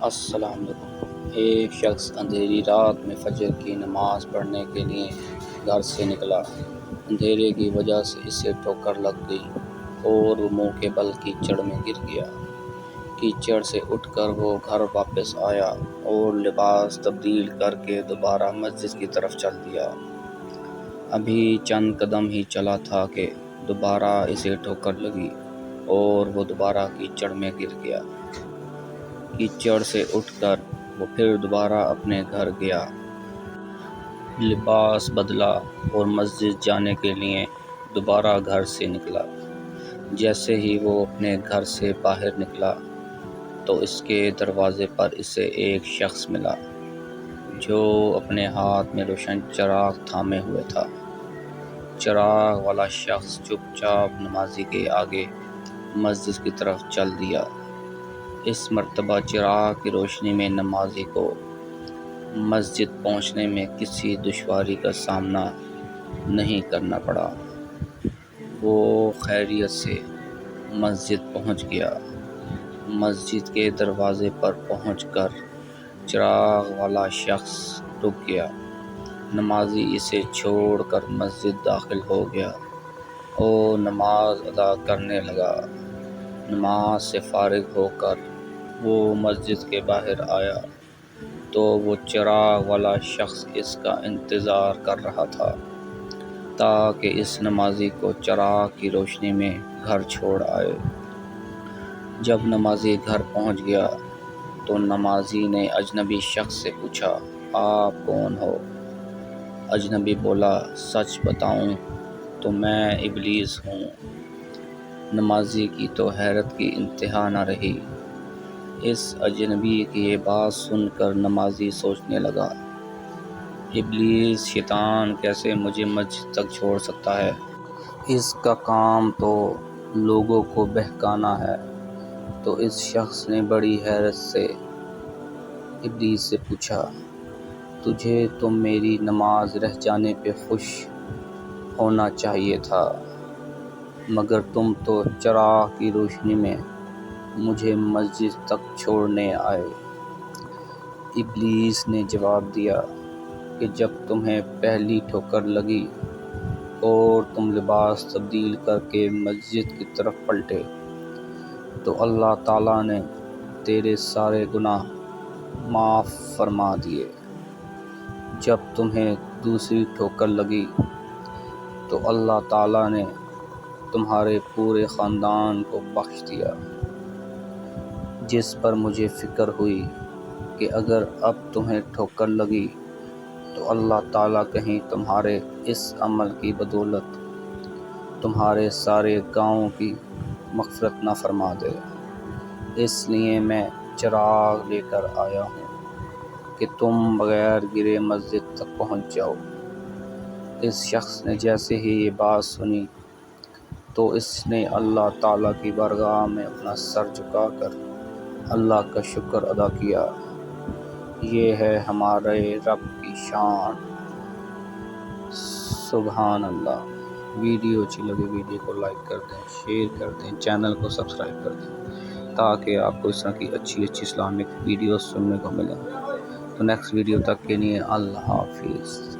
السلام علیکم۔ ایک شخص اندھیری رات میں فجر کی نماز پڑھنے کے لیے گھر سے نکلا۔ اندھیرے کی وجہ سے اسے ٹھوکر لگ گئی اور وہ منہ کے بل کیچڑ میں گر گیا۔ کیچڑ سے اٹھ کر وہ گھر واپس آیا اور لباس تبدیل کر کے دوبارہ مسجد کی طرف چل دیا۔ ابھی چند قدم ہی چلا تھا کہ دوبارہ اسے ٹھوکر لگی اور وہ دوبارہ کیچڑ میں گر گیا۔ کیچڑ سے اٹھ کر وہ پھر دوبارہ اپنے گھر گیا، لباس بدلا اور مسجد جانے کے لیے دوبارہ گھر سے نکلا۔ جیسے ہی وہ اپنے گھر سے باہر نکلا تو اس کے دروازے پر اسے ایک شخص ملا جو اپنے ہاتھ میں روشن چراغ تھامے ہوئے تھا۔ چراغ والا شخص چپ چاپ نمازی کے آگے مسجد کی طرف چل دیا۔ اس مرتبہ چراغ کی روشنی میں نمازی کو مسجد پہنچنے میں کسی دشواری کا سامنا نہیں کرنا پڑا۔ وہ خیریت سے مسجد پہنچ گیا۔ مسجد کے دروازے پر پہنچ کر چراغ والا شخص رک گیا۔ نمازی اسے چھوڑ کر مسجد داخل ہو گیا اور نماز ادا کرنے لگا۔ نماز سے فارغ ہو کر وہ مسجد کے باہر آیا تو وہ چراغ والا شخص اس کا انتظار کر رہا تھا تاکہ اس نمازی کو چراغ کی روشنی میں گھر چھوڑ آئے۔ جب نمازی گھر پہنچ گیا تو نمازی نے اجنبی شخص سے پوچھا، آپ کون ہو؟ اجنبی بولا، سچ بتاؤں تو میں ابلیس ہوں۔ نمازی کی تو حیرت کی انتہا نہ رہی۔ اس اجنبی کی یہ بات سن کر نمازی سوچنے لگا، ابلیس شیطان کیسے مجھے مسجد تک چھوڑ سکتا ہے؟ اس کا کام تو لوگوں کو بہکانا ہے۔ تو اس شخص نے بڑی حیرت سے ابلیس سے پوچھا، تجھے تو میری نماز رہ جانے پہ خوش ہونا چاہیے تھا، مگر تم تو چراغ کی روشنی میں مجھے مسجد تک چھوڑنے آئے۔ ابلیس نے جواب دیا کہ جب تمہیں پہلی ٹھوکر لگی اور تم لباس تبدیل کر کے مسجد کی طرف پلٹے تو اللہ تعالیٰ نے تیرے سارے گناہ معاف فرما دیے۔ جب تمہیں دوسری ٹھوکر لگی تو اللہ تعالیٰ نے تمہارے پورے خاندان کو بخش دیا، جس پر مجھے فکر ہوئی کہ اگر اب تمہیں ٹھوکر لگی تو اللہ تعالیٰ کہیں تمہارے اس عمل کی بدولت تمہارے سارے گناہوں کی مغفرت نہ فرما دے، اس لیے میں چراغ لے کر آیا ہوں کہ تم بغیر گرے مسجد تک پہنچ جاؤ۔ اس شخص نے جیسے ہی یہ بات سنی تو اس نے اللہ تعالیٰ کی بارگاہ میں اپنا سر جھکا کر اللہ کا شکر ادا کیا۔ یہ ہے ہمارے رب کی شان، سبحان اللہ۔ ویڈیو اچھی لگے ویڈیو کو لائک کر دیں، شیئر کر دیں، چینل کو سبسکرائب کر دیں تاکہ آپ کو اس طرح کی اچھی اسلامک ویڈیوز سننے کو ملیں۔ تو نیکسٹ ویڈیو تک کے لیے اللہ حافظ۔